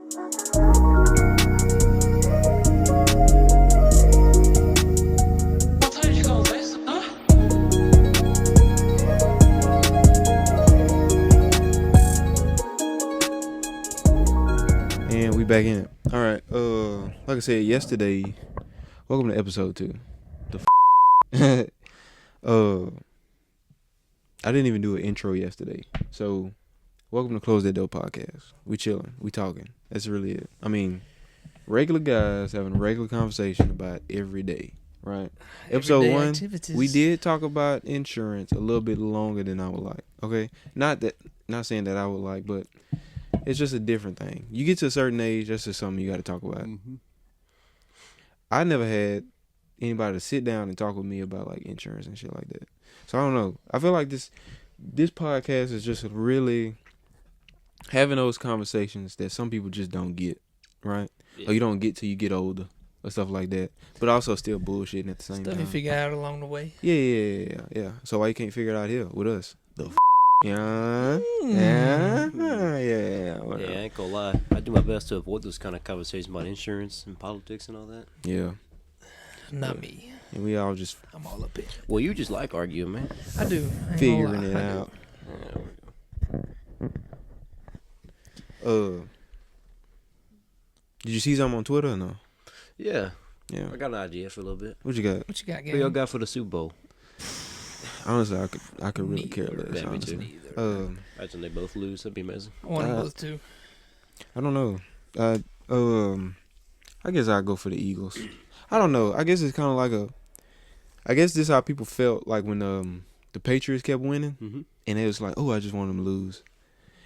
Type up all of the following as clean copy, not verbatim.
And we back in it. All right. Like I said yesterday, welcome to episode 2. I didn't even do an intro yesterday. So, welcome to Close That Door podcast. We chilling. We talking. That's really it. I mean, regular guys having a regular conversation about every day, right? Episode 1, activities. We did talk about insurance a little bit longer than I would like. Okay? Not saying that I would like, but it's just a different thing. You get to a certain age, that's just something you got to talk about. Mm-hmm. I never had anybody to sit down and talk with me about like insurance and shit like that. So I don't know. I feel like this podcast is just really having those conversations that some people just don't get, right? Yeah. Or you don't get till you get older or stuff like that. But also still bullshitting at the same time. Stuff you figure out along the way. Yeah. So why you can't figure it out here with us? Yeah. Yeah, I ain't gonna lie. I do my best to avoid those kind of conversations about insurance and politics and all that. Yeah. Not me. And we all just... I'm all up in it. Well, you just like arguing, man. I do. Figuring it out. Did you see something on Twitter or no? Yeah. I got an idea for a little bit. What you got? What y'all got for the Super Bowl? Honestly, I could really care less. Me too. Imagine they both lose. That'd be amazing. I want both too. I don't know. I guess I'd go for the Eagles. I don't know. I guess it's kind of like I guess this is how people felt like when the Patriots kept winning, mm-hmm. and it was like, oh, I just want them to lose.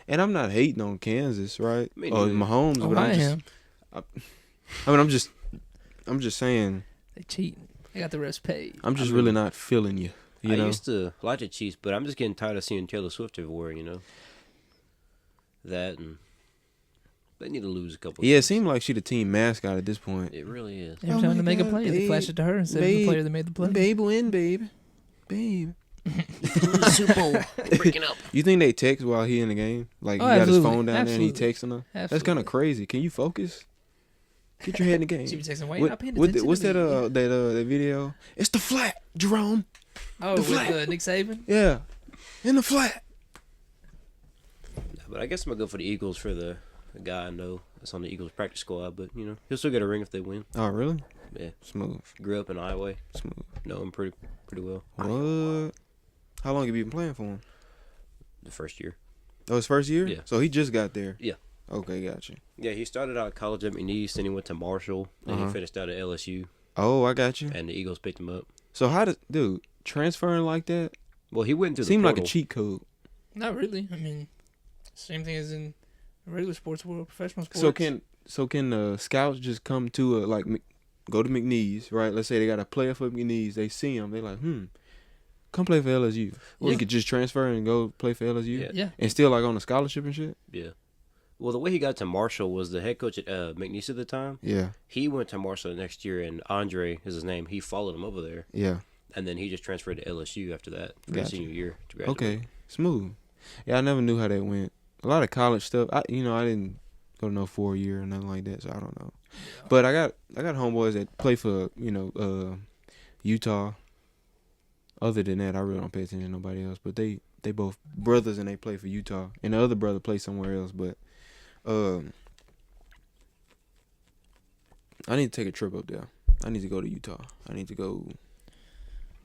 And I'm not hating on Kansas, right? Or Mahomes, but I am. I'm just saying they cheating. They got the rest paid. I'm just really not feeling you. I used to like the Chiefs, but I'm just getting tired of seeing Taylor Swift everywhere. You know that, and they need to lose a couple. Yeah, it seemed like she the team mascot at this point. It really is. Every time they make a play, they flash it to her instead of the player that made the play. Babe, win, babe. Super Bowl, breaking up. You think they text while he in the game? Like, he got his phone down there and he texting her? Absolutely. That's kind of crazy. Can you focus? Get your head in the game. She be texting, wait, not paying attention. What's that video? It's the flat, Jerome. Oh, with Nick Saban? Yeah, in the flat. But I guess I'm going to go for the Eagles for the guy I know that's on the Eagles practice squad. But, you know, he'll still get a ring if they win. Oh, really? Yeah. Smooth. Grew up in Iowa. Smooth. Know him pretty well. What? How long have you been playing for him? The first year. Oh, his first year? Yeah. So he just got there? Yeah. Okay, gotcha. Yeah, he started out at college at McNeese, then he went to Marshall, then he finished out at LSU. Oh, I got you. And the Eagles picked him up. So transferring like that? Well, he went to the seemed portal. Like a cheat code. Not really. I mean, same thing as in regular sports world, professional sports. So can scouts just come to go to McNeese, right? Let's say they got a player for McNeese. They see him. They like, come play for LSU. Well, you could just transfer and go play for LSU. Yeah. And still like on a scholarship and shit. Yeah. Well, the way he got to Marshall was the head coach at McNeese at the time. Yeah. He went to Marshall the next year, and Andre is his name. He followed him over there. Yeah. And then he just transferred to LSU after that for his senior year to graduate. Okay. Smooth. Yeah, I never knew how that went. A lot of college stuff. I didn't go to no 4-year or nothing like that, so I don't know. Yeah. But I got homeboys that play for Utah. Other than that, I really don't pay attention to nobody else. But they both brothers and they play for Utah, and the other brother plays somewhere else. But I need to take a trip up there. I need to go to Utah. I need to go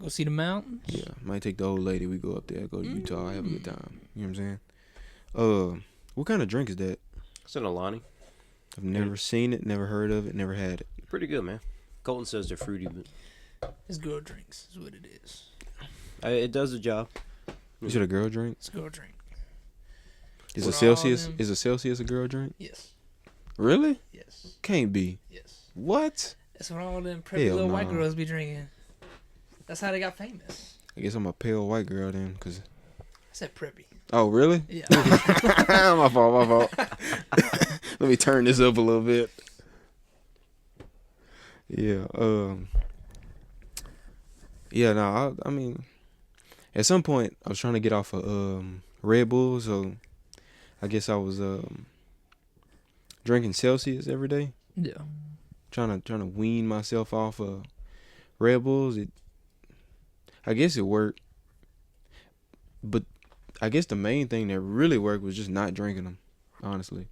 see the mountains. Yeah, might take the old lady. We go up there, go to Utah, have a good time. You know what I'm saying? What kind of drink is that? It's an Alani. I've never seen it, never heard of it, never had it. Pretty good, man. Colton says they're fruity, but it's girl drinks is what it is. It does the job. Is it a girl drink? It's a girl drink. Is a Celsius a girl drink? Yes. Really? Yes. Can't be. Yes. What? That's what all them preppy little white girls be drinking. That's how they got famous. I guess I'm a pale white girl then, cause I said preppy. Oh, really? Yeah. My fault. Let me turn this up a little bit. Yeah. Yeah. No. I mean, at some point, I was trying to get off of Red Bull, so I guess I was drinking Celsius every day. Yeah. Trying to wean myself off of Red Bulls. I guess it worked, but I guess the main thing that really worked was just not drinking them. Honestly,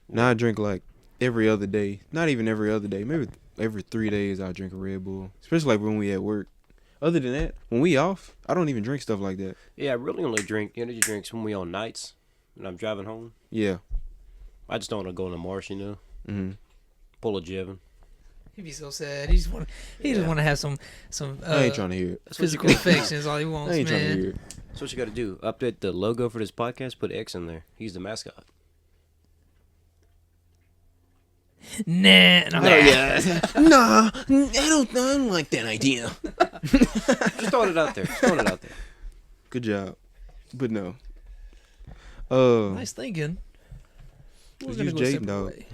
now I drink like every other day. Not even every other day. Maybe every 3 days I drink a Red Bull. Especially like when we at work. Other than that, when we off, I don't even drink stuff like that. Yeah, I really only drink energy drinks when we on nights and I'm driving home. Yeah. I just don't want to go in the marsh, you know. Mm-hmm. Pull a Jevin. He'd be so sad. He just want to have some I ain't trying to hear it. physical affection is all he wants, I ain't trying to man. hear it. That's what you got to do. Update the logo for this podcast. Put X in there. He's the mascot. Nah. Nah, I don't like that idea. Just throwing it out there. Good job. But no. Nice thinking. We're Just gonna use go Jaden separate Dog. way.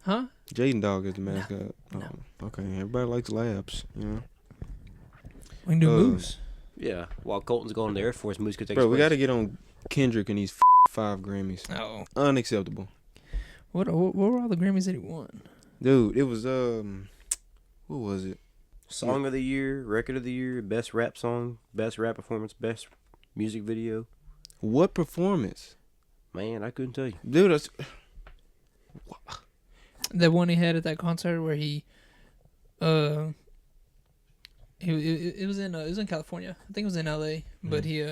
Huh? Jaden Dog is the mascot. No. Oh, okay, everybody likes labs, you know. We can do Uh, moves. Yeah. While Colton's going to the Air Force, Moose could take Bro, his we place. got to get on Kendrick and these 5 Grammys. Oh. Unacceptable. What were all the Grammys that he won? Dude, it was, what was it? Song of the year, record of the year, best rap song, best rap performance, best music video. What performance? Man, I couldn't tell you. Dude, that's... That one he had at that concert where it was in California. I think it was in LA, but he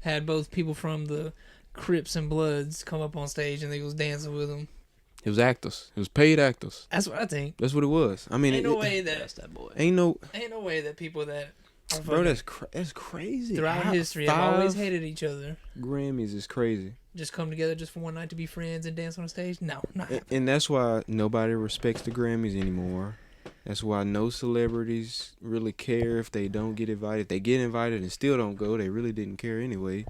had both people from the Crips and Bloods come up on stage and they was dancing with him. It was actors. It was paid actors. That's what I think. That's what it was. I mean, Ain't no way that That's that boy. Ain't no... people that are Bro, fucking that's crazy. throughout history have always hated each other. Grammys is crazy. Just come together just for one night to be friends and dance on a stage? No, not happening. And that's why nobody respects the Grammys anymore. That's why no celebrities really care if they don't get invited. If they get invited and still don't go, they really didn't care anyway.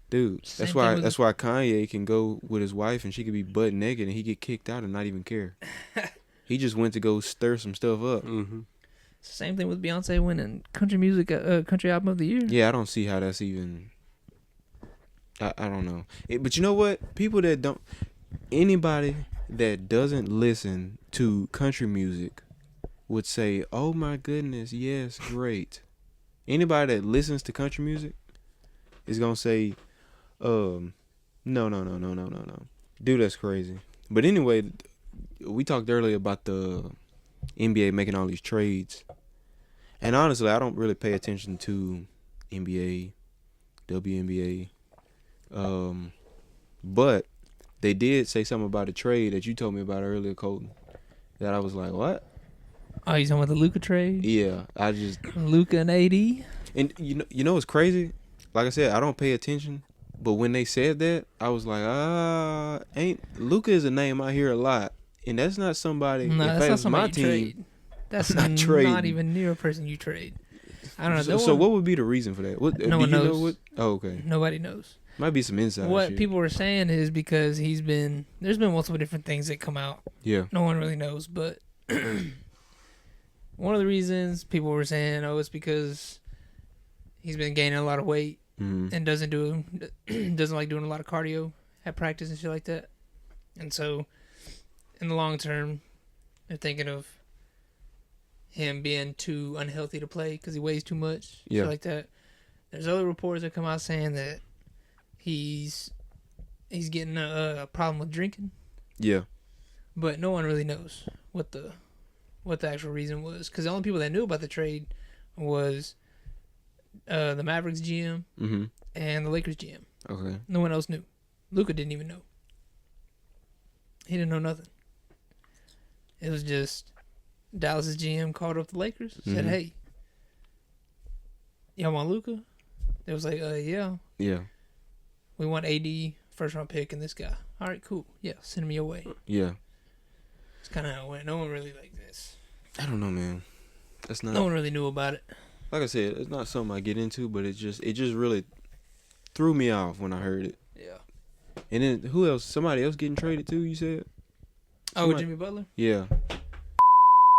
Dude, Same that's thing why with that's why Kanye can go with his wife and she could be butt naked and he get kicked out and not even care. He just went to go stir some stuff up. Mm-hmm. Same thing with Beyonce winning country album of the year. Yeah, I don't see how that's even... I don't know. But you know what? People that don't... Anybody that doesn't listen to country music would say, oh my goodness, yes, great. Anybody that listens to country music is going to say, no. Dude, that's crazy. But anyway, we talked earlier about the NBA making all these trades. And honestly, I don't really pay attention to NBA, WNBA. But they did say something about a trade that you told me about earlier, Colton. That I was like, what? Oh, you talking about the Luka trade? Yeah, I just... Luka and AD? And you know what's crazy? Like I said, I don't pay attention. But when they said that, I was like, Luka is a name I hear a lot. And that's not somebody... No, if that's that not was somebody my you team, trade. That's not not trading. even near a person you trade. I don't know. So what would be the reason for that? What, No do one you know knows. what? Oh, okay. Nobody knows. Might be some inside What shit. people were saying is because there's been multiple different things that come out. Yeah. No one really knows, but one of the reasons people were saying, it's because he's been gaining a lot of weight Mm-hmm. and doesn't like doing a lot of cardio at practice and shit like that. And so, in the long term, they're thinking of him being too unhealthy to play because he weighs too much, Yeah. shit like that. There's other reports that come out saying that he's getting a problem with drinking, Yeah. but no one really knows what the actual reason was, because the only people that knew about the trade was the Mavericks GM Mm-hmm. and the Lakers GM. Okay. No one else knew. Luka didn't even know. He didn't know nothing. It was just Dallas's GM called up the Lakers, said, Mhm. "Hey, y'all want Luka?" They was like, yeah, Yeah. we want AD first round pick and this guy. All right, cool. Yeah, send him your way. Yeah. It's kind of how it went. No one really like this. I don't know, man. That's not... No one really knew about it. Like I said, it's not something I get into, but it just really threw me off when I heard it. Yeah. And then who else? Somebody else getting traded too? You said? Oh, Somebody- Jimmy Butler? Yeah.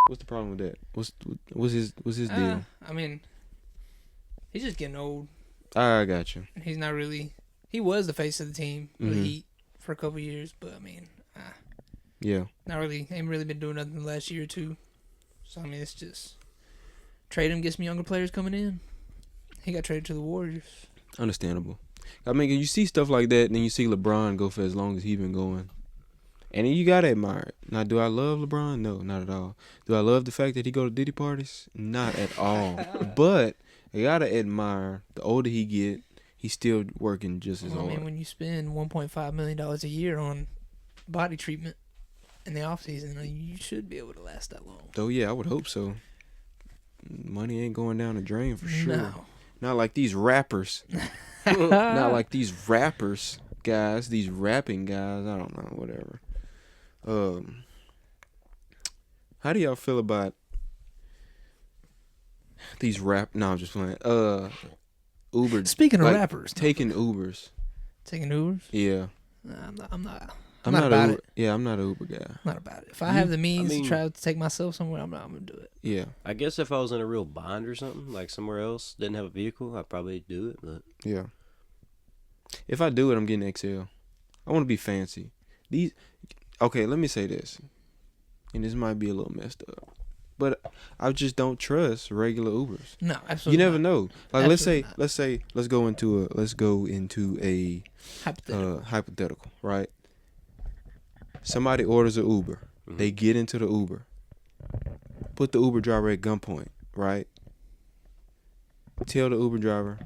What's the problem with that? What's his deal? I mean, he's just getting old. I got you. He's not really. He was the face of the team, for the Mhm. Heat, for a couple years. But I mean, Yeah. Ain't really been doing nothing the last year or two. So I mean, it's just trade him, get some younger players coming in. He got traded to the Warriors. Understandable. I mean, you see stuff like that, and then you see LeBron go for as long as he's been going. And then you gotta admire it. Now, do I love LeBron? No, not at all. Do I love the fact that he go to Diddy parties? Not at all. But I gotta admire the older he get, he's still working just as Well, I hard. mean, when you spend $1.5 million a year on body treatment in the off season, you should be able to last that long. Oh yeah, I would hope so. Money ain't going down the drain for sure. No. Not like these rappers. Not like these rappers, guys. These rapping guys. I don't know. Whatever. How do y'all feel about these rap? No, I'm just playing. Uber. Speaking of like, rappers, taking Ubers. taking Ubers. Yeah. Nah, I'm not I'm not not about Uber. it. Yeah, I'm not an Uber guy. Not about it. If I have the means I mean- to try to take myself somewhere, I'm gonna do it. Yeah. I guess if I was in a real bind or something, like somewhere else, didn't have a vehicle, I'd probably do it. But Yeah. If I do it, I'm getting XL. I want to be fancy. Okay, let me say this, and this might be a little messed up, but I just don't trust regular Ubers. No, absolutely. You never not. know. Like Absolutely let's go into a Hypothetical. hypothetical, right? Somebody orders an Uber. They get into the Uber. Put the Uber driver at gunpoint, right? Tell the Uber driver,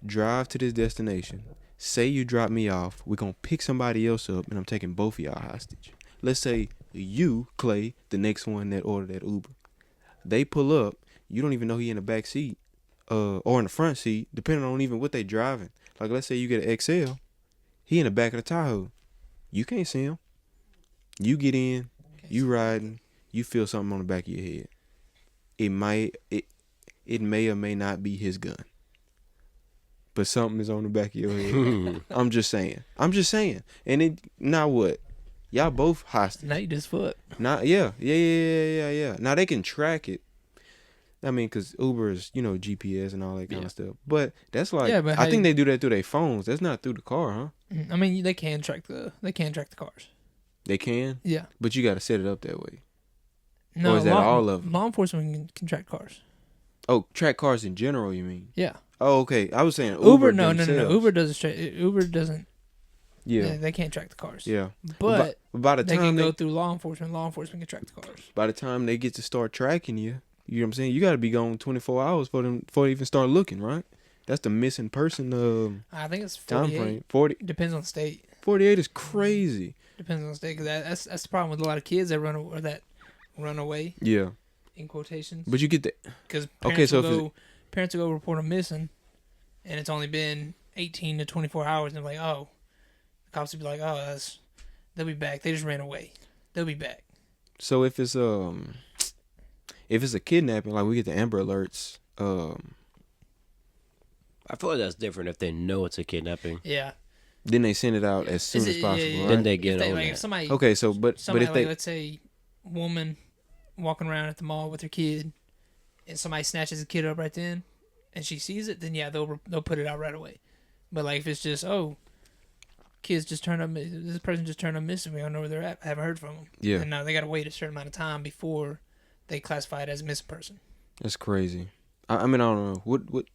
drive to this destination. Say you drop me off. We're going to pick somebody else up, and I'm taking both of y'all hostage. Let's say you, Clay, the next one that ordered that Uber. They pull up. You don't even know he in the back seat or in the front seat, depending on even what they driving. Like, let's say you get an XL. He in the back of the Tahoe. You can't see him. You get in. You riding. You feel something on the back of your head. It may or may not be his gun. But something is on the back of your head. I'm just saying. And now what? Y'all both hostage. Now you just fuck. Yeah. Now they can track it. I mean, because Uber is, GPS and all that kind of stuff. But that's like, Yeah, but I think they do that through their phones. That's not through the car, huh? I mean, they can track the cars. They can? Yeah. But you got to set it up that way. No, Or is that all of them? Law enforcement can track cars. Oh, track cars in general, you mean? Yeah. Oh, okay. I was saying Uber, Uber no. themselves. Uber doesn't. Yeah. They can't track the cars. Yeah. But by the they time can go through law enforcement. Law enforcement can track the cars. by the time they get to start tracking you, you know what I'm saying? You got to be gone 24 hours before they even start looking, right? That's the missing person I think it's time 48. frame. 40, Depends on the state. 48 is crazy. Depends on the state. Cause that's the problem with a lot of kids that run away Yeah. in quotations. But you get the Because Okay, parents, so parents will go report them missing, and it's only been 18 to 24 hours, and they're like, oh, the cops will be like, oh, they'll be back. They just ran away. They'll be back. So if it's a kidnapping, like we get the Amber Alerts, I feel like that's different if they know it's a kidnapping. Yeah. then they send it out as soon as possible, yeah. right? Then they get on If that. somebody, Okay, so but somebody if like, they let's say, woman walking around at the mall with her kid, and somebody snatches the kid up right then, and she sees it, then yeah, they'll put it out right away. But like if it's just kids just turned up, this person just turned up missing, we don't know where they're at, I haven't heard from them. Yeah. And now they got to wait a certain amount of time before they classify it as a missing person. That's crazy. I mean, I don't know. What Which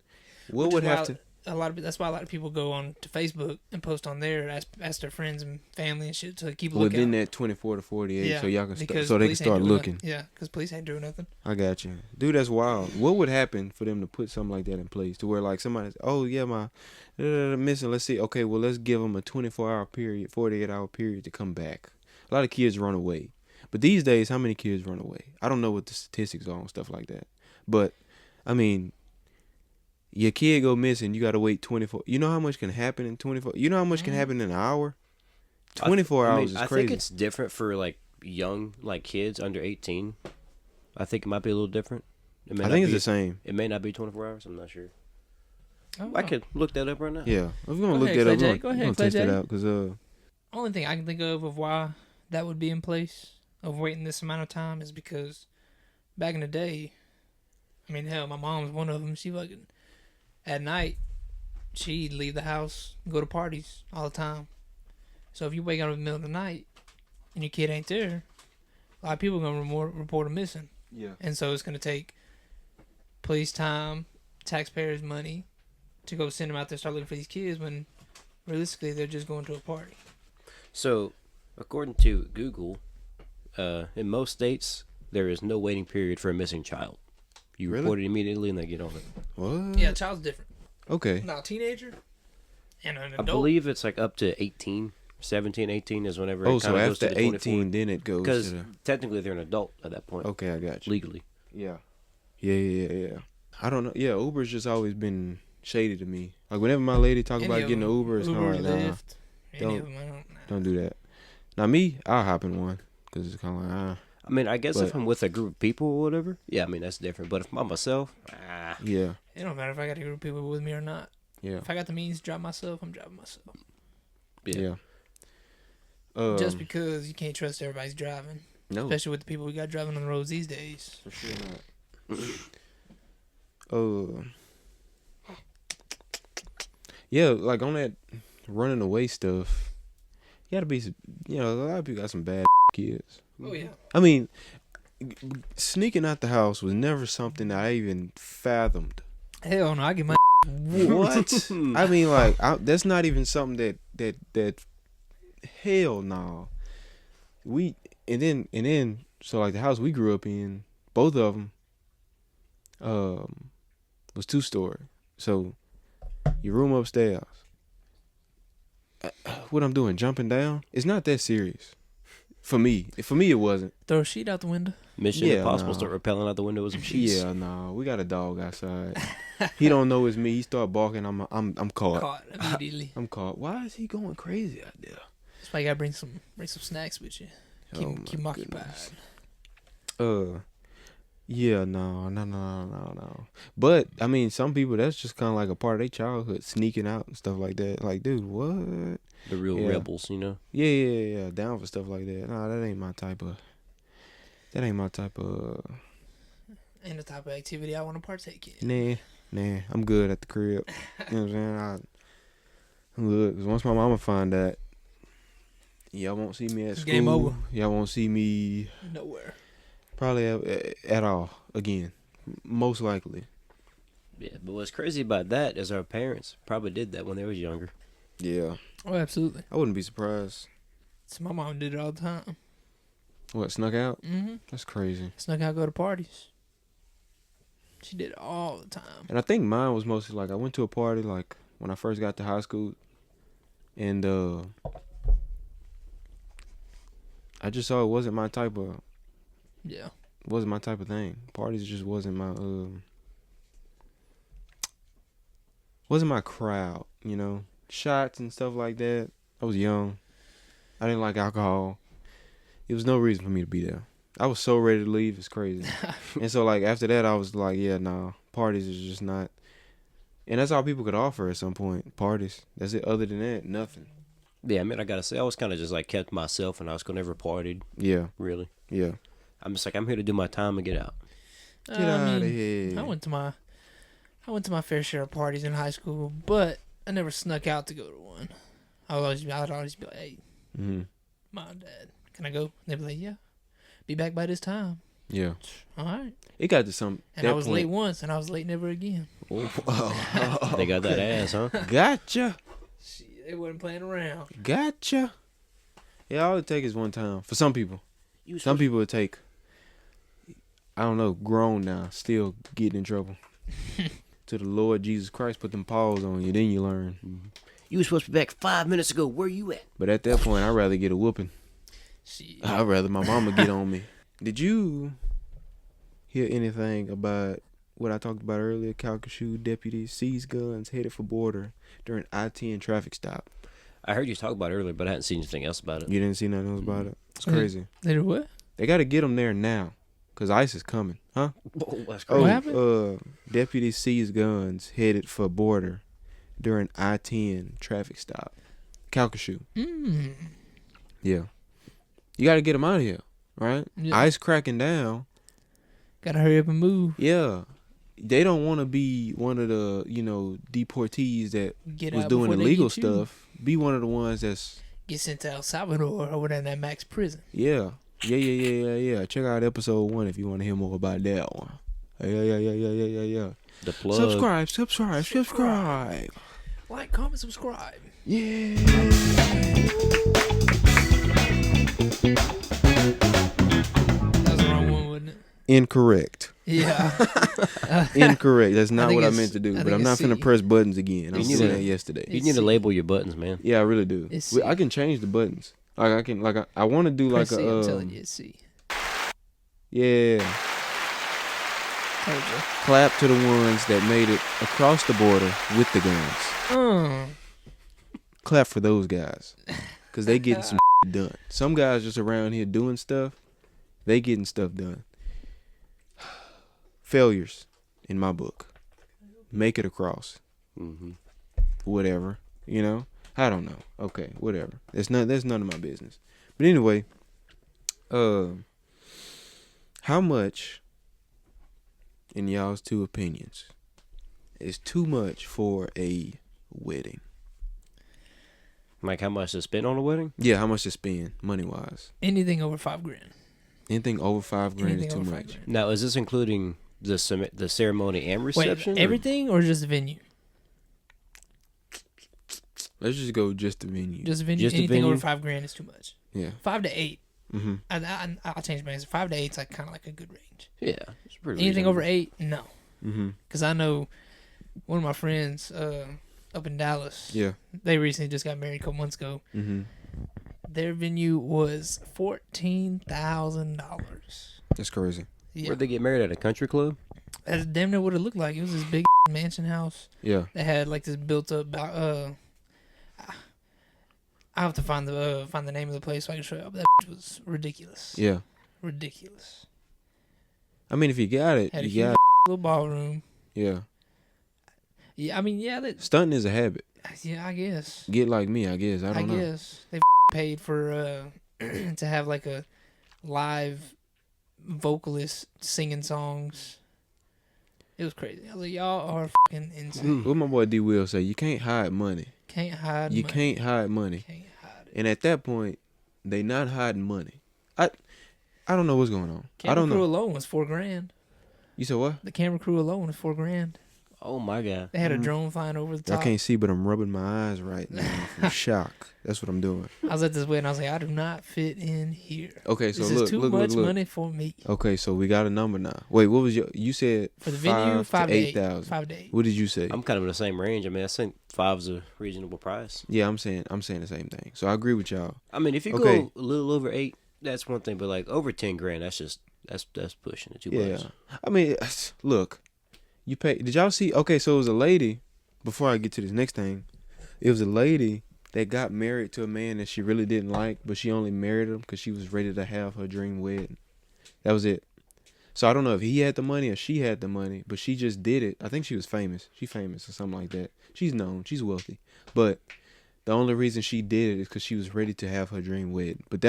would is have why to that's why a lot of people go on to Facebook and post on there, ask their friends and family and shit to keep a lookout. within that 24 to 48 Yeah, so y'all can because so they can police ain't start doing looking. nothing. Yeah, because police ain't doing nothing. I got you. Dude, that's wild. What would happen for them to put something like that in place to where like somebody's, oh yeah, my missing, let's see, okay, well let's give them a 24-hour period, 48-hour period to come back. A lot of kids run away. But these days, how many kids run away? I don't know what the statistics are and stuff like that. But, I mean, your kid go missing, you got to wait 24. You know how much can happen in 24? You know how much can happen in an hour? 24 hours is I crazy. think it's different for like young, like kids under 18. I think it might be a little different. It may I not think it's be- the same. It may not be 24 hours. I'm not sure. Oh, I could look that up right now. Yeah. If we're going to Go look ahead, that up, Clay we're J. Go going ahead, to Clay test that J. out because Only thing I can think of why that would be in place of waiting this amount of time is because back in the day, I mean, hell, my mom's one of them. She fucking, at night, she'd leave the house, go to parties all the time. So if you wake up in the middle of the night and your kid ain't there, a lot of people are going to report them missing. Yeah. And so it's going to take police time, taxpayers' money to go send them out there start looking for these kids when realistically they're just going to a party. So, according to Google, in most states, there is no waiting period for a missing child. You Really? report it immediately and they get on it. What? Yeah, child's different. Okay. Now, teenager and an I adult. believe it's like up to 18. 17, 18 is whenever Oh, it so kind of goes after to the 18, then it goes Because to the... technically they're an adult at that point. Okay, I got you. Legally. Yeah. Yeah. I don't know. Yeah, Uber's just always been shady to me. Like, whenever my lady talk Any about of getting an them. Uber, it's kind of like, nah, Lyft, any don't- of them, I don't. don't do that. Now, me, I'll hop in one. Because it's kind of like, I mean, I guess if But- I'm with a group of people or whatever, yeah, I mean, that's different. But if I'm by myself, yeah. It don't matter if I got a group of people with me or not. Yeah. If I got the means to drive myself, I'm driving myself. yeah. Just because you can't trust everybody's driving, No. especially with the people we got driving on the roads these days. For sure not. Yeah, like on that running away stuff, you gotta be, a lot of people got some bad kids. Oh yeah. I mean, sneaking out the house was never something that I even fathomed. Hell no, I get my What? I mean, like, that's not even something that hell no. So like the house we grew up in, both of them, was 2-story. So your room upstairs. What I'm doing, jumping down? It's not that serious. For me, it wasn't. throw a sheet out the window. Mission Yeah, Impossible no. start rappelling out the window with some sheets. Yeah, no, we got a dog outside. He don't know it's me. He start barking. I'm caught. Caught immediately. I'm caught. Why is he going crazy out there? That's why you gotta bring some snacks with you. Keep, Oh, keep 'em my occupied. goodness. Yeah, no. But I mean, some people, that's just kind of like a part of their childhood, sneaking out and stuff like that. Like, dude, what? The real Yeah. rebels, you know? Yeah, down for stuff like that. Nah, that ain't my type of. And the type of activity I want to partake in. Nah. I'm good at the crib. You know what I'm saying? I'm good. 'Cause once my mama find that, y'all won't see me at school. Game over. Y'all won't see me Nowhere. probably at all again. Most likely. Yeah, but what's crazy about that is our parents probably did that when they was younger. Yeah. Oh, absolutely. I wouldn't be surprised. So my mom did it all the time. What, snuck out? Mm-hmm. That's crazy. Snuck out, go to parties. She did it all the time. And I think mine was mostly like I went to a party like when I first got to high school, and I just saw it wasn't my type of thing. Parties just wasn't my crowd, you know. Shots and stuff like that. I was young. I didn't like alcohol. It was no reason for me to be there. I was so ready to leave, it's crazy. And so like after that I was like, yeah, nah, parties is just not. And that's all people could offer at some point. Parties. That's it. Other than that, nothing. Yeah, I mean, I gotta say, I was kind of just like kept myself and I was gonna never partied, Yeah. really. Yeah. I'm just like, I'm here to do my time and get out. Get out of here. I went to my fair share of parties in high school, but I never snuck out to go to one. I'd always be like, hey, Mm-hmm. Mom, Dad, can I go? They'd be like, yeah. Be back by this time. Yeah. All right. It got to some. And I was late once, and I was late never again. Oh. They got that ass, huh? Gotcha. Shit, they wasn't playing around. Gotcha. Yeah, all it take is one time. For some people. Some people would take, I don't know, grown now, still getting in trouble. To the Lord Jesus Christ put them paws on you, then you learn. Mm-hmm. You were supposed to be back 5 minutes ago. Where you at? But at that point, I'd rather get a whooping. Shit. I'd rather my mama get on me. Did you hear anything about what I talked about earlier? Calcasieu deputies seize guns headed for border during I-10 traffic stop. I heard you talk about it earlier, but I hadn't seen anything else about it. You didn't see nothing else about it? It's crazy. They did what? They got to get them there now, because ICE is coming. Huh? Whoa, that's What happened? Deputies seize guns headed for border during I-10 traffic stop. Calcasieu. Yeah. You got to get them out of here, right? Yeah. ICE cracking down. Gotta hurry up and move. Yeah. They don't want to be one of the, deportees that Get was out doing before they illegal get you. stuff. Be one of the ones that's, Get sent to El Salvador or whatever, that max prison. yeah. Yeah. Check out episode 1 if you want to hear more about that one. Yeah. The plug. Subscribe. Like, comment, subscribe. Yeah. That was the wrong one, wasn't it? Incorrect. Yeah. Incorrect. That's not think what I it's- meant to do. I But think I'm it's not finna C. press buttons again. I was You doing need that to- yesterday. You need to label your buttons, man. Yeah, I really do. It's Well, C. I can change the buttons. Like I can, like I want to do like Press a. C, I'm telling you, it's C. Yeah. Told you. Clap to the ones that made it across the border with the guns. Clap for those guys, cause they getting some done. Some guys just around here doing stuff. They getting stuff done. Failures, in my book. Make it across. Mm-hmm. Whatever, you know. I don't know. Okay, whatever. That's none of my business. But anyway, how much, in y'all's two opinions, is too much for a wedding? Like how much to spend on a wedding? Yeah, how much to spend money wise? Anything over $5,000. Anything over $5,000 is Anything too over much. $5,000. Now, is this including the ceremony and reception? Wait, everything or just the venue? Let's just go just the venue. Just the venue. Just the Anything over venue? $5,000 is too much. Yeah. 5 to 8. Mm-hmm. I'll change my answer. 5 to 8 is like kind of like a good range. Yeah, it's pretty. Anything reasonable. over 8, no. Mm-hmm. Because I know one of my friends up in Dallas. Yeah. They recently just got married a couple months ago. Mm-hmm. Their venue was $14,000. That's crazy. Yeah, Where'd they get married at a country club? that's damn near what it looked like. It was this big mansion house. Yeah. They had like this built up. I have to find the name of the place so I can show you. But that was ridiculous. Yeah. Ridiculous. I mean, if you got it, Had a you got huge little ballroom. it. Yeah. Yeah, I mean, yeah, Stunting is a habit. I guess. Get like me, I guess. I don't know. guess they paid for to have like a live vocalist singing songs. It was crazy. I was like, y'all are fucking insane. What my boy D Will say, you can't hide money. Can't hide. You money. can't hide money. Can't hide it. And at that point, they not hiding money. I don't know what's going on. Camera I don't crew know. alone was $4,000. You said what? The camera crew alone was $4,000. Oh my god! They had a drone flying over the Y'all top. can't see, but I'm rubbing my eyes right now from shock. That's what I'm doing. I was at this wedding. I was like, I do not fit in here. Okay, so This look, is too look. money for me. Okay, so we got a number now. Wait, what was you said For the venue, 5 to 8. 8,000. 5 to 8. What did you say? I'm kind of in the same range. I mean, I think 5's a reasonable price. Yeah, I'm saying the same thing. So I agree with y'all. I mean, if you Okay. go a little over 8, that's one thing. But like over 10 grand, that's pushing it too Yeah. much. I mean, look, you pay. Did y'all see? Okay, so it was a lady. Before I get to this next thing, it was a lady that got married to a man that she really didn't like, but she only married him because she was ready to have her dream wedding. That was it. So I don't know if he had the money or she had the money, but she just did it. I think she was famous. She famous or something like that. She's known. She's wealthy. But the only reason she did it is because she was ready to have her dream wedding. But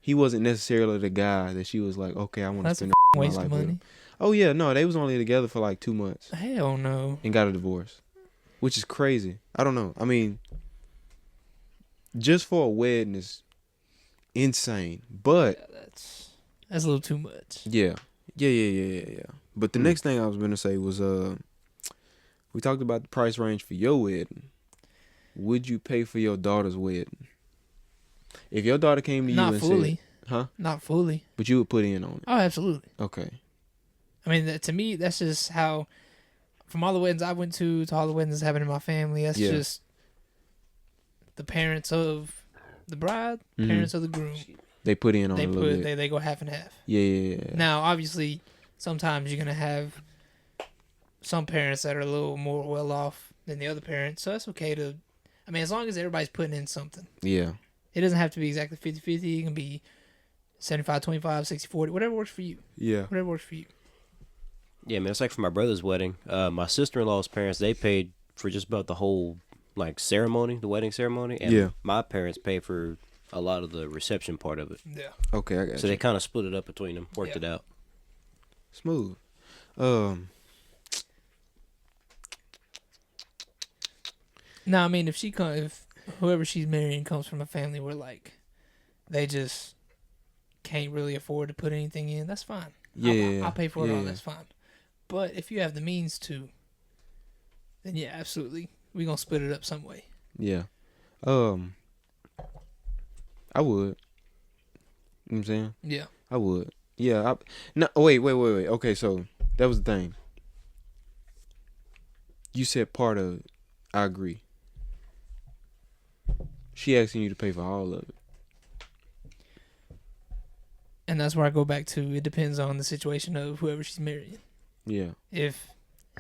he wasn't necessarily the guy that she was like, okay, I want to That's a spend my waste life of with money. him. Oh yeah, no, they was only together for like 2 months Hell no. and got a divorce, which is crazy. I don't know. I mean, just for a wedding is insane. But Yeah, that's a little too much. yeah. But the next thing I was gonna say was we talked about the price range for your wedding. Would you pay for your daughter's wedding? If your daughter came to you Not and fully. said, huh? Not fully. But you would put in on it. Oh, absolutely. Okay. I mean, to me, that's just how. From all the weddings I went to all the weddings that's happened in my family, that's Yeah. just the parents of the bride, Mhm. parents of the groom. They put in on They it a little put bit. they go half and half. Yeah. Now, obviously, sometimes you're gonna have some parents that are a little more well off than the other parents, so that's okay to. I mean, as long as everybody's putting in something, Yeah. it doesn't have to be exactly 50-50. It can be 75-25, 60-40, whatever works for you. Yeah. Whatever works for you. Yeah, man. It's like for my brother's wedding. My sister-in-law's parents, they paid for just about the whole like ceremony, the wedding ceremony, and Yeah. my parents paid for a lot of the reception part of it. Yeah. Okay, I got So you. they kind of split it up between them, worked Yeah. it out. Smooth. No, I mean, if whoever she's marrying comes from a family where like they just can't really afford to put anything in, that's fine. Yeah, I'll pay for it all. yeah. That's fine. But if you have the means to, then yeah, absolutely, we gonna split it up some way. Yeah. I would. You know what I'm saying? Yeah. I would. Yeah. No. Wait. Okay. So that was the thing. You said part of it. I agree. She asking you to pay for all of it. And that's where I go back to. It depends on the situation of whoever she's marrying. Yeah. If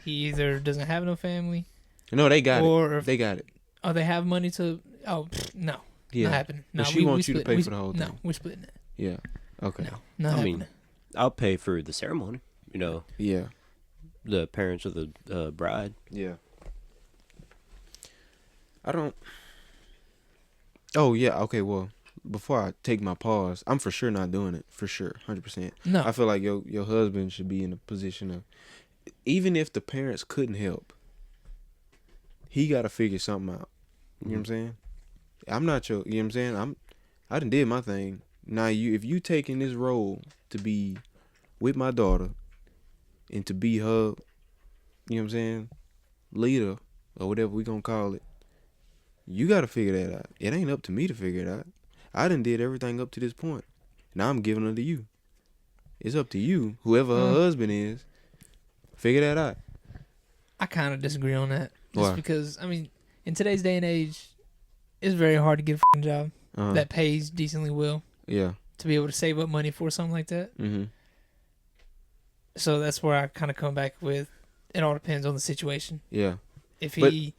he either doesn't have no family, No, they got or it. if, They got it. or they have money to. Oh no, Yeah. not happening. No, But she wants you to pay for the whole No, thing. we're splitting it. Yeah. Okay. No, not I happening. mean, I'll pay for the ceremony. Yeah. The parents of the bride. Yeah. I don't. Oh yeah. Okay. Well, before I take my pause, I'm for sure not doing it. For sure, 100%. No, I feel like your husband should be in a position of, even if the parents couldn't help, he got to figure something out. You know what I'm saying? I'm not your. You know what I'm saying? I done did my thing. Now if you taking this role to be with my daughter and to be her, you know what I'm saying, leader or whatever we gonna call it, you got to figure that out. It ain't up to me to figure it out. I done did everything up to this point. Now I'm giving it to you. It's up to you, whoever her husband is, figure that out. I kind of disagree on that. Just Why? because, I mean, in today's day and age, it's very hard to get a f***ing job that pays decently well Yeah. to be able to save up money for something like that. Mm-hmm. So that's where I kind of come back with, it all depends on the situation. Yeah. If he,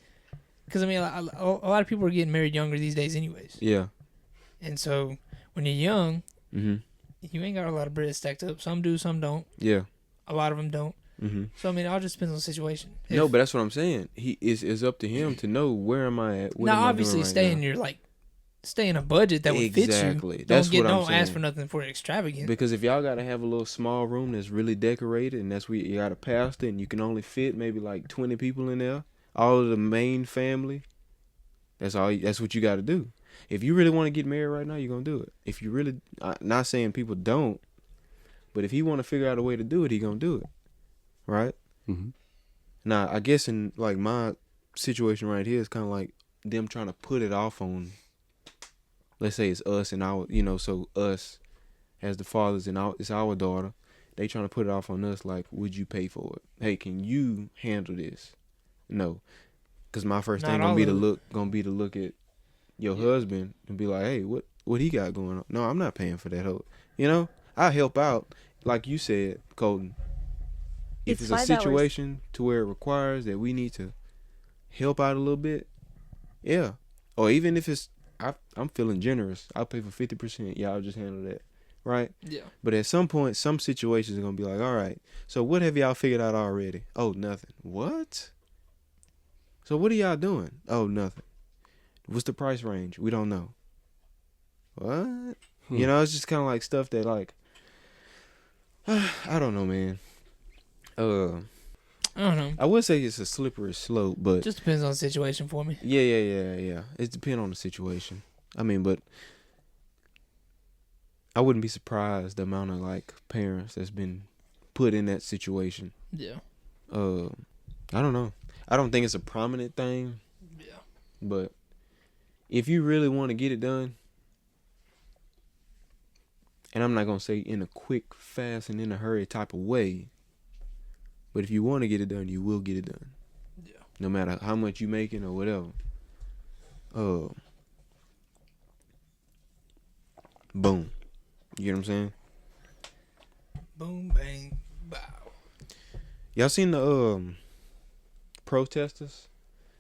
because I mean, a lot of people are getting married younger these days anyways. Yeah. And so when you're young, Mm-hmm. you ain't got a lot of bread stacked up. Some do, some don't. Yeah. A lot of them don't. Mm-hmm. So I mean, it all just depends on the situation. No, but that's what I'm saying. It's up to him to know where am I at. What am now, I obviously, doing right stay now. in your stay in a budget that would fit you. Exactly. That's what I'm don't ask saying. for nothing for extravagant. Because if y'all gotta have a little small room that's really decorated, and that's where you got a pastor, and you can only fit maybe like 20 people in there, all of the main family. That's all. That's what you got to do. If you really want to get married right now, you're gonna do it. If you really, not saying people don't, but if he want to figure out a way to do it, he gonna do it, right? Mm-hmm. Now, I guess in like my situation right here is kind of like them trying to put it off on. Let's say it's us and our, so us as the fathers and it's our daughter. They trying to put it off on us. Like, would you pay for it? Hey, can you handle this? No, because my first thing gonna be to look at your husband and be like, hey, what he got going on? No, I'm not paying for that hoe. I help out, like you said, Colton. If it's a situation to where it requires that we need to help out a little bit, yeah. Or even if it's, I'm feeling generous, I'll pay for 50%. Y'all just handle that, right? Yeah. But at some point, some situations are gonna be like, all right, so what have y'all figured out already? Oh, nothing. What? So what are y'all doing? Oh, nothing. What's the price range? We don't know. What? It's just kind of like stuff that like, I don't know, man. I don't know. I would say it's a slippery slope, but Just depends on the situation for me. yeah. It depends on the situation. I mean, but I wouldn't be surprised the amount of like parents that's been put in that situation. Yeah. I don't know. I don't think it's a prominent thing. Yeah. But if you really want to get it done, and I'm not gonna say in a quick, fast, and in a hurry type of way, but if you want to get it done, you will get it done. Yeah. No matter how much you making or whatever. Boom. You know what I'm saying? Boom, bang, bow. Y'all seen the protesters?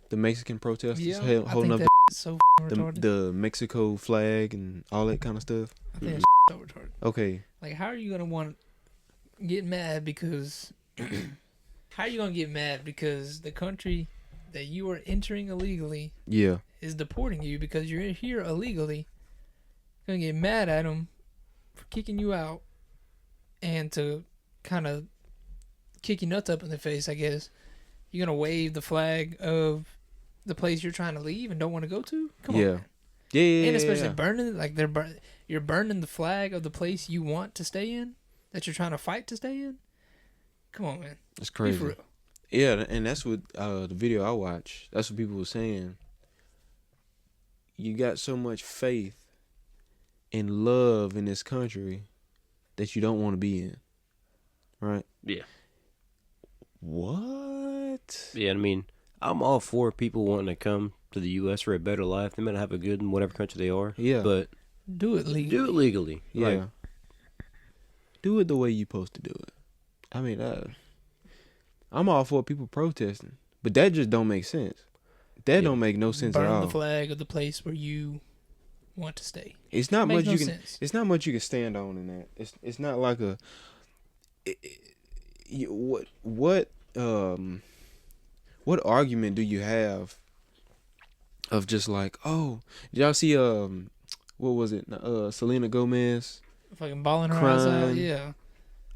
The Mexican protesters Yeah, holding up that's so retarded. the Mexico flag and all that kind of stuff. I think that's so retarded. Okay. Like, how are you gonna want to get mad because? How are you gonna get mad because the country that you are entering illegally Yeah. is deporting you because you're here illegally? You're gonna get mad at them for kicking you out and to kind of kick your nuts up in the face, I guess. You're gonna wave the flag of the place you're trying to leave and don't want to go to? Come on, Yeah. man. Yeah. And especially burning, like you're burning the flag of the place you want to stay in, that you're trying to fight to stay in. Come on, man. It's Be crazy. for real. Yeah, and that's what the video I watched. That's what people were saying. You got so much faith and love in this country that you don't want to be in, right? Yeah. What? Yeah, I mean, I'm all for people wanting to come to the U.S. for a better life. They might have a good in whatever country they are. Yeah. But Do it legally. do it legally. Yeah. Like, Do it the way you're supposed to do it. I mean, I'm all for people protesting, but that just don't make sense. That don't make no sense at Burn all. the flag of the place where you want to stay. It's not Makes much no you can. sense. It's not much you can stand on in that. It's not like a. What argument do you have of just like, oh, did y'all see what was it, Selena Gomez, Fucking balling her eyes out. Crying. Yeah.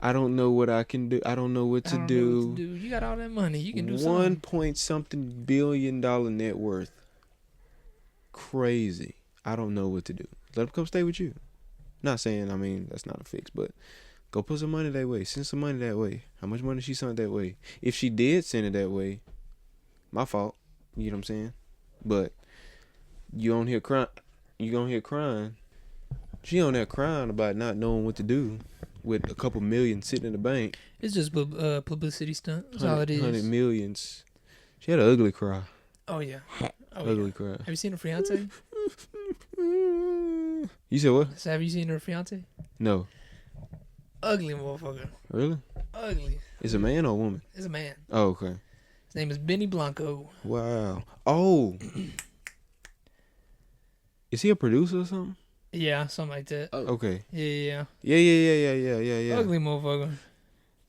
I don't know what I can do, I don't know what I to don't know do. what to do. You got all that money. You can do 1 something. point something billion dollar net worth. Crazy. I don't know what to do. Let them come stay with you. Not saying, I mean, that's not a fix, but go put some money that way. Send some money that way. How much money she sent that way? If she did send it that way, my fault. You know what I'm saying? But you on here crying. You gonna hear crying. She on there crying about not knowing what to do with a couple million sitting in the bank. It's just publicity stunt. That's all it is. 100 millions. She had an ugly cry. Oh, yeah. Oh, Ugly yeah. cry. Have you seen her fiance? You said what? So have you seen her fiance? No. Ugly motherfucker. Really? Ugly. Is it a man or a woman? It's a man. Oh, okay. His name is Benny Blanco. Wow. Oh. Is he a producer or something? Yeah, something like that. Okay. Yeah. Yeah. Ugly motherfucker.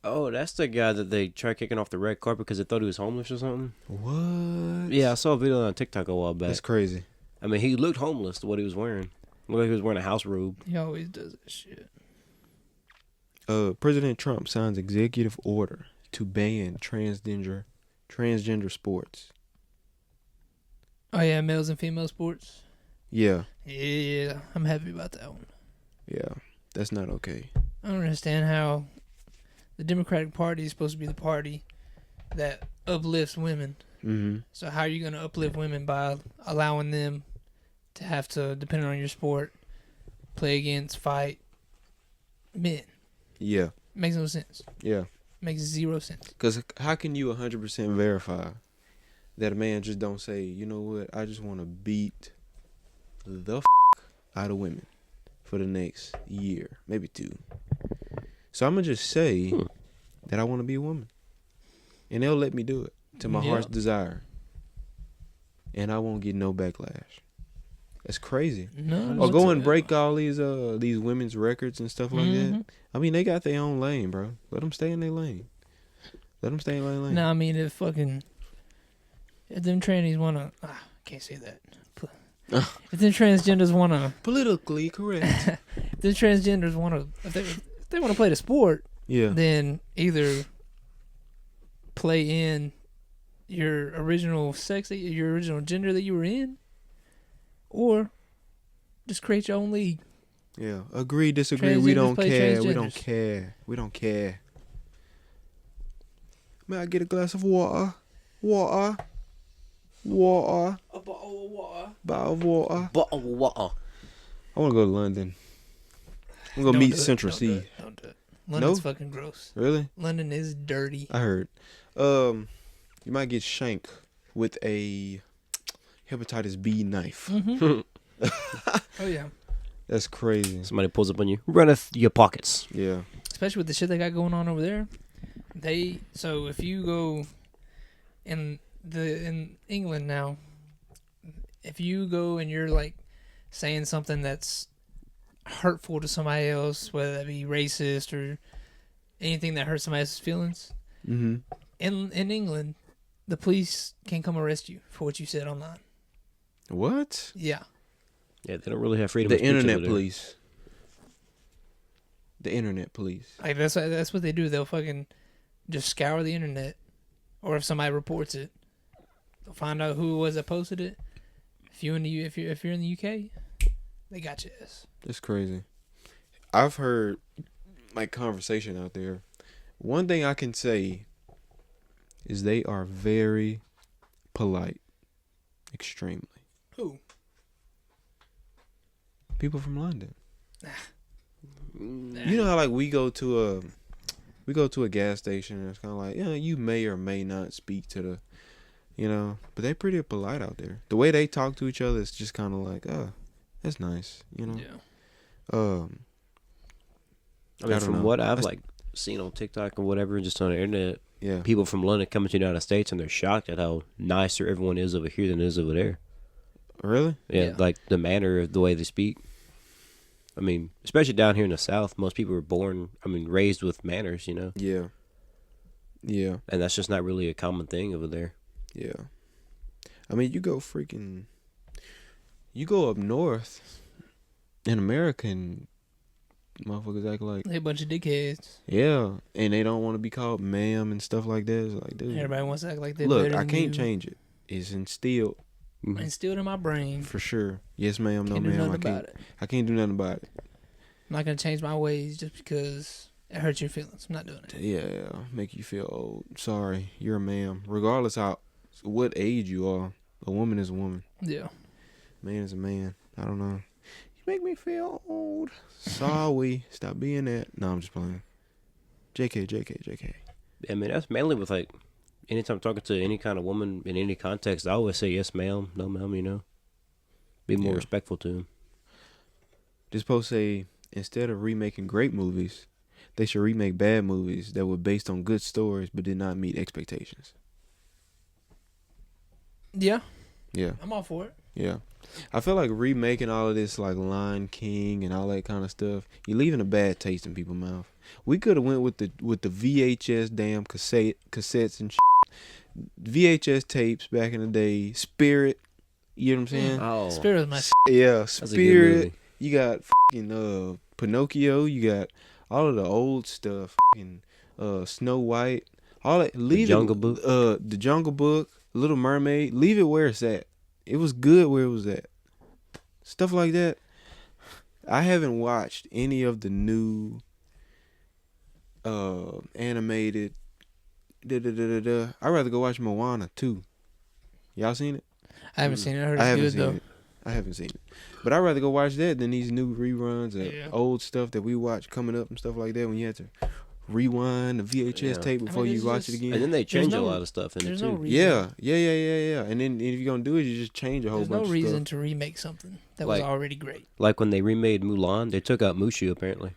oh, that's the guy that they tried kicking off the red carpet because they thought he was homeless or something. What? Yeah, I saw a video on TikTok a while back. That's crazy. I mean, he looked homeless to what he was wearing. Looked like he was wearing a house robe. He always does that shit. President Trump signs executive order to ban transgender sports. Oh, yeah, males and female sports. Yeah. Yeah, I'm happy about that one. Yeah. That's not okay. I don't understand how the Democratic Party is supposed to be the party that uplifts women. Mm-hmm. So how are you going to uplift women by allowing them to have to, depending on your sport, play against, fight men? Yeah. Makes no sense. Yeah. Makes zero sense. Because how can you 100% verify that a man just don't say, you know what, I just want to beat the out of women for the next year, maybe 2. So I'm going to just say that I want to be a woman. And they'll let me do it to my heart's desire. And I won't get no backlash. That's crazy. No. Or go and break all these women's records and stuff like Mm-hmm. that. I mean, they got their own lane, bro. Let them stay in their lane. Let them stay in their lane. No, I mean, if them trannies want to... can't say that. If them transgenders want to... Politically correct. If them transgenders want to... If they want to play the sport, Yeah. then either play in your original sex, your original gender that you were in, or just create your own league. Yeah. Agree, disagree. We Transgenders don't play care. We don't transgenders. care. We don't care. May I get a glass of water? Water. Water. A bottle of water. Bottle of water. Bottle of water. I want to go to London. I'm going to meet Central C. Don't do it. London's No? fucking gross. Really? London is dirty. I heard. You might get shanked with a hepatitis B knife. Mm-hmm. Oh, yeah. That's crazy. Somebody pulls up on you, runneth your pockets. Yeah. Especially with the shit they got going on over there. So if you go in England now, if you go and you're like saying something that's hurtful to somebody else, whether that be racist or anything that hurts somebody else's feelings, Mm-hmm. in England, the police can come arrest you for what you said online. What? Yeah. Yeah, they don't really have freedom The of speech internet over there. police. The internet police. Like that's what they do. They'll fucking just scour the internet, or if somebody reports it, they'll find out who it was that posted it. If you're in the UK, They got your ass. That's crazy. I've heard like conversation out there. One thing I can say is they are very polite. Extremely. Who? People from London. Mm. You know how like we go to a gas station and it's kind of like, yeah, you may or may not speak to the, but they pretty polite out there. The way they talk to each other is just kind of like, oh, that's nice, Yeah. I mean, don't from know. what I've like seen on TikTok or whatever, just on the internet, Yeah. people from London coming to the United States and they're shocked at how nicer everyone is over here than it is over there. Really? Yeah, like the manner of the way they speak. I mean, especially down here in the South, most people are raised with manners, Yeah. Yeah. and that's just not really a common thing over there. Yeah. I mean, you go up north in America and motherfuckers act like, They a bunch of dickheads. yeah, and they don't want to be called ma'am and stuff like that. It's like, dude, Everybody wants to act like they're look, better I than can't you. change it. It's instilled Instilled in my brain. for sure. Yes, ma'am. No, Can't do ma'am. nothing I about can't. it. I can't do nothing about it. I'm not gonna change my ways just because it hurts your feelings. I'm not doing it. Yeah, make you feel old. Sorry, you're a ma'am. Regardless what age you are, a woman is a woman. Yeah. Man is a man. I don't know. You make me feel old. Sorry. Stop being that. No, I'm just playing. JK. I mean, that's mainly with like, anytime I'm talking to any kind of woman in any context, I always say yes, ma'am, no, ma'am. Be more Yeah. respectful to him. This post say, instead of remaking great movies, they should remake bad movies that were based on good stories but did not meet expectations. Yeah. Yeah. I'm all for it. Yeah. I feel like remaking all of this like Lion King and all that kind of stuff, you're leaving a bad taste in people's mouth. We could have went with the VHS damn cassettes and shit. VHS tapes back in the day, Spirit, you know what I'm saying? Oh, Spirit was my Yeah, that's a good Spirit. movie. You got fucking Pinocchio, you got all of the old stuff, fucking Snow White, all that. Leave Jungle it, Book. The Jungle Book, Little Mermaid. Leave it where it's at. It was good where it was at. Stuff like that. I haven't watched any of the new animated. I'd rather go watch Moana 2. Y'all seen it? I haven't seen it. I heard I it's haven't good seen though. it. I haven't seen it. But I'd rather go watch that than these new reruns of Yeah. old stuff that we watch coming up and stuff like that when you had to rewind the VHS Yeah. tape before you there's watch just- it again. And then they change no- a lot of stuff in it There's too. no reason. Yeah. And then if you're gonna do it, you just change a whole There's bunch no of reason stuff. to remake something that Like- was already great. Like when they remade Mulan, they took out Mushu apparently.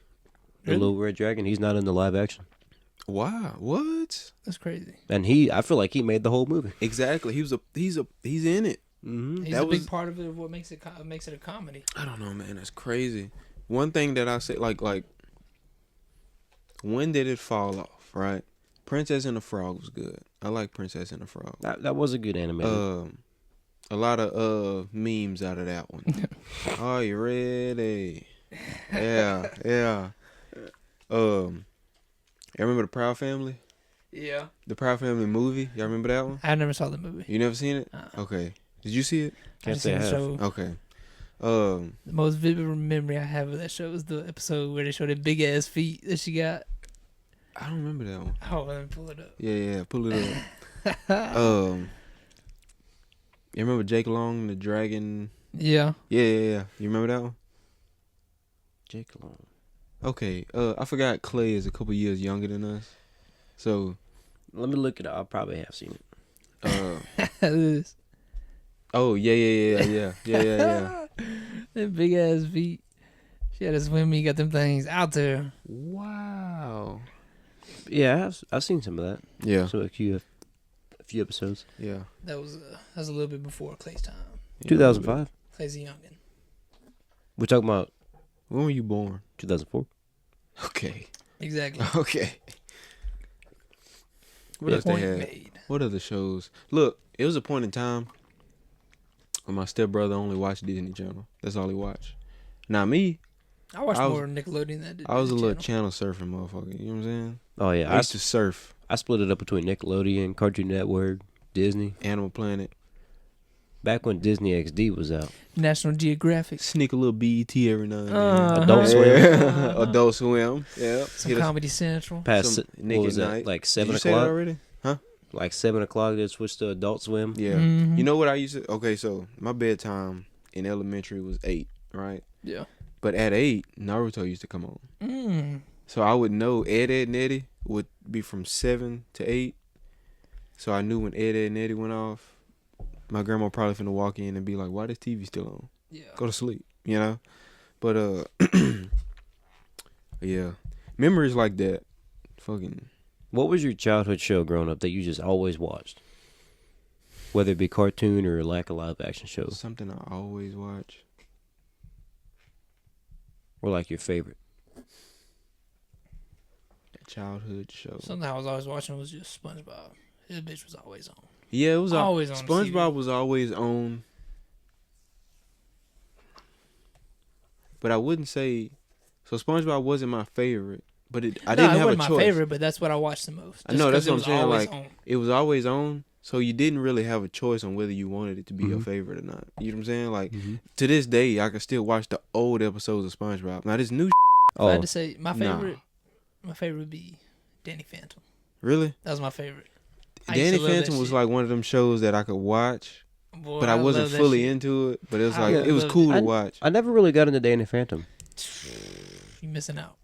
The Really? little red dragon, he's not in the live action. Wow, what? That's crazy. And I feel like he made the whole movie. Exactly. He's in it. Mm-hmm. He's That a big was- part of it. Of what makes it a comedy. I don't know, man. That's crazy. One thing that I say, like, when did it fall off? Right? Princess and the Frog was good. I like Princess and the Frog. That was a good animated. A lot of memes out of that one. Are you ready? Yeah. You remember the Proud Family? Yeah. The Proud Family movie? Y'all remember that one? I never saw the movie. You never seen it? Okay. Did you see it? I Can't just say seen I the have. show. Okay. The most vivid memory I have of that show is the episode where they showed the big ass feet that she got. I don't remember that one. Oh, let me pull it up. Yeah. Pull it up. You remember Jake Long, the dragon? Yeah. Yeah. You remember that one? Jake Long. Okay. I forgot Clay is a couple years younger than us. So, Let me look it up. I probably have seen it. This. oh yeah. Them big ass feet. She had to swim. He got them things out there. Wow. Yeah, I've seen some of that. Yeah. So a few episodes. Yeah. That was a little bit before Clay's time. 2005. Clay's a youngin. We're talking about When were you born? 2004. Okay. Exactly. Okay. What Yeah. else they Point had? made. What other shows? Look, it was a point in time when my stepbrother only watched Disney Channel. That's all he watched. Now me, I watched I was- more Nickelodeon than I did. I was a Disney little Channel. channel surfing motherfucker. You know what I'm saying? Oh I yeah, used to surf I split it up between Nickelodeon, Cartoon Network, Disney. Animal Planet. Back when Disney XD was out. National Geographic. Sneak a little BET every now and then. Adult Swim. Yeah. Adult Swim. Yeah. Some Comedy Central. Past, Some what Nick was at that, Night. like Did 7 you say that o'clock? already? Huh? Like 7 o'clock, they switched to Adult Swim. Yeah. Mhm. You know what I used to? Okay, so my bedtime in elementary was 8, right? Yeah. But at 8, Naruto used to come on. So I would know Ed, Ed, and Eddie would be from 7 to 8. So I knew when Ed, Ed, and Eddie went off, my grandma probably finna walk in and be like, why this TV still on? Yeah. Go to sleep, you know? But, yeah. Memories like that. Fucking. What was your childhood show growing up that you just always watched? Whether it be cartoon or like a live action show. Something I always watch. Or like your favorite. That childhood show. Something I was always watching was just SpongeBob. His bitch was always on. Yeah, it was Always on SpongeBob TV. was always on. But I wouldn't say. So SpongeBob wasn't my favorite. But I didn't have a wasn't choice. my favorite, but that's what I watched the most. I know, that's Just 'cause what I'm saying, it was always like, on. It was always on. So you didn't really have a choice on whether you wanted it to be your Mhm. favorite or not. You know what I'm saying? Like, Mhm. to this day, I can still watch the old episodes of SpongeBob. Now, this new If I Oh, had to say my Nah. favorite, my favorite would be Danny Phantom. really? That was my favorite. I used Danny to love that Phantom was shit. like one of them shows that I could watch, Boy, but I wasn't love that fully shit. into it. But it was I like, it was loved cool it. to watch. I never really got into Danny Phantom. You missing out.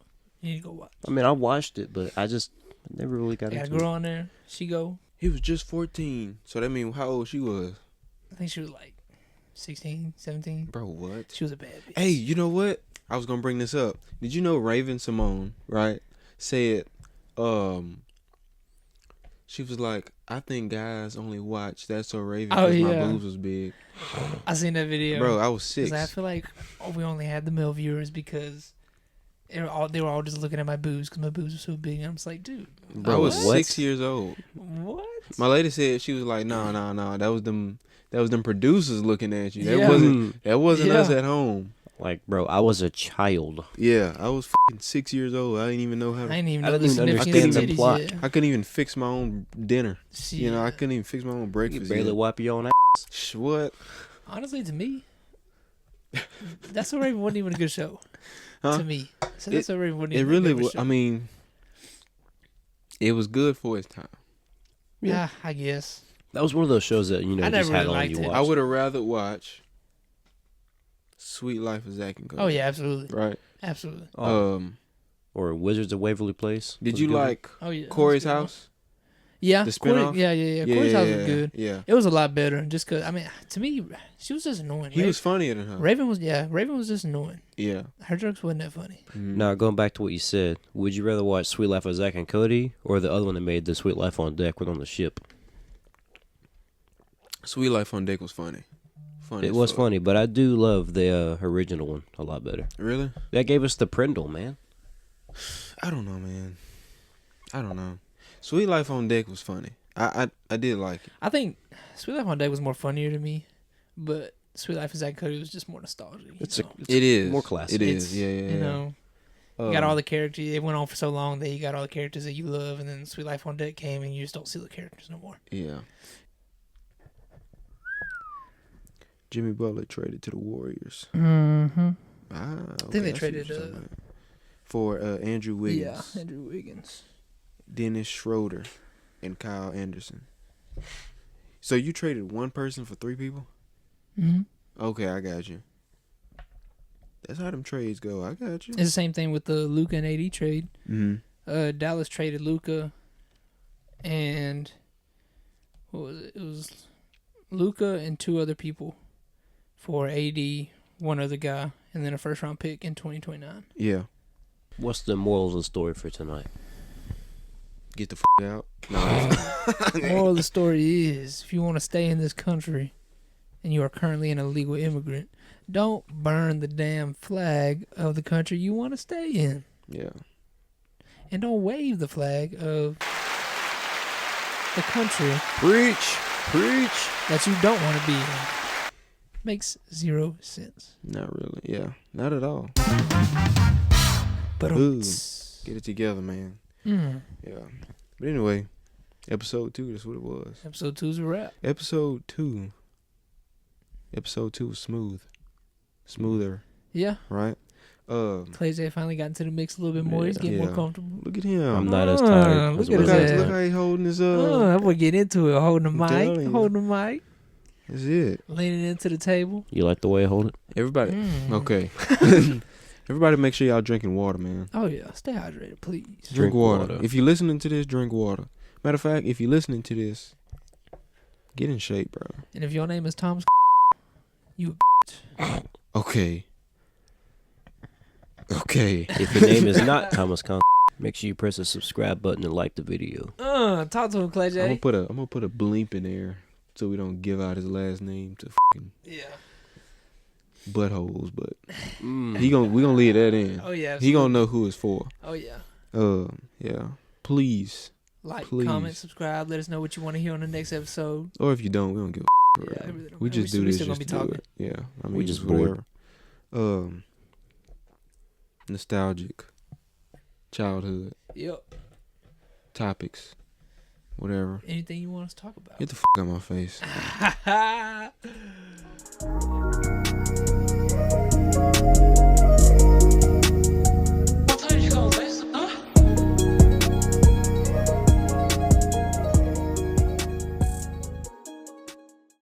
You need to go watch. I mean, I watched it, but I just never really got I got a into girl it. on there. She go. He was just 14. So that means how old she was? I think she was like 16, 17. Bro, what? She was a bad bitch. Hey, you know what? I was gonna bring this up. Did you know Raven Simone, right, said, she was like, I think guys only watch That's So Raven Oh, because my yeah. boobs was big. I seen that video. Bro, I was 'Cause 6. I feel like we only had the male viewers because they were all just looking at my boobs because my boobs were so big. And I'm just like, dude, Bro, I was what? 6 years old. what? My lady said, she was like, no, that was them producers looking at you. That Yeah. wasn't us Yeah. at home. Like, bro, I was a child. Yeah, I was fucking 6 years old. I didn't even know how I to. didn't even I know didn't the even significance understand of the titties plot. yet. I couldn't even fix my own dinner. Shit. You know, I couldn't even fix my own You breakfast. barely yet. wipe your own ass. What? Honestly, to me, That's So Raven wasn't even a good show. Huh? To me, so That's So Raven wasn't It even really a good was. show. I mean, it was good for its time. yeah, I guess. That was one of those shows that, you know, I just never had really on liked you it. watch. I would have rather watch Sweet Life of Zack and Cody. Oh yeah, absolutely, Right. absolutely. Or Wizards of Waverly Place. Did was you good. like Oh yeah, Corey's that's a good one. House? Yeah, The Corey, spinoff? yeah. Corey's house was good. Yeah. It was a lot better, just cause I mean, to me, she was just annoying. He was funnier than her. Raven was just annoying. Yeah. Her jokes wasn't that funny. Mhm. Now, going back to what you said, would you rather watch Sweet Life of Zack and Cody or the other one that made the Sweet Life on Deck with on the ship? Sweet Life on Deck was funny. Funny. It as was fuck. funny, but I do love the original one a lot better. Really? That gave us the Prindle, man. I don't know, man. I don't know. Sweet Life on Deck was funny. I did like it. I think Sweet Life on Deck was more funnier to me, but Sweet Life of Zack and Cody was just more nostalgic. It's you know? It is more classic. It It's, is. Yeah. You know, you got Um, all the characters. It went on for so long that you got all the characters that you love, and then Sweet Life on Deck came, and you just don't see the characters no more. Yeah. Jimmy Butler traded to the Warriors. Mm-hmm. Ah, I think they see traded, what you're talking about. For Andrew Wiggins, Yeah, Andrew Wiggins. Dennis Schroeder, and Kyle Anderson. So you traded one person for 3 people? Mm-hmm. Okay, I got you. That's how them trades go. I got you. It's the same thing with the Luka and AD trade. Mm-hmm. Dallas traded Luka, and what was it? It was Luka and 2 other people for AD, one other guy, and then a first round pick in 2029. Yeah. What's the moral of the story for tonight? Get the out. No. Moral of the story is, if you want to stay in this country and you are currently an illegal immigrant, don't burn the damn flag of the country you want to stay in. Yeah. And don't wave the flag of the country Preach! that you don't want to be in. Makes 0 sense. Not really. Yeah. Not at all. But Ooh. Get it together, man. mm, Yeah. But anyway, episode 2, that's what it was. episode 2's a wrap. Episode 2. Episode 2 was smoother, Yeah. right? Clay J finally got into the mix a little bit more. He's getting more comfortable. Look at him. I'm not as tired. Look as at what his I ass. was. Look how he holding his I'm gonna get into it. Holding the I'm mic. telling you. Holding the mic. That's it. Leaning into the table. You like the way I hold it? Everybody. Mm. Okay. Everybody, make sure y'all drinking water, man. Oh yeah. Stay hydrated, please. Drink water. water. If you're listening to this, drink water. Matter of fact, if you're listening to this, get in shape, bro. And if your name is Thomas, you. Okay. Okay. If your name is not Thomas Con, make sure you press the subscribe button and like the video. Talk to him, Clay J. I'm gonna put a bleep in there so we don't give out his last name to fucking Yeah. buttholes, but Mm. we gonna leave that in. Oh yeah. He gonna know who it's for. Oh yeah. Yeah. Please. Like, Please. comment, subscribe. Let us know what you want to hear on the next episode. Or if you don't, we don't give a for Yeah, real. it really don't We matter. just We do this still just gonna to be do talking. it. Yeah. I mean, We just whatever. Nostalgic. Childhood. Yep. Topics. Whatever. Anything you want us to talk about? Get the fuck out of my face.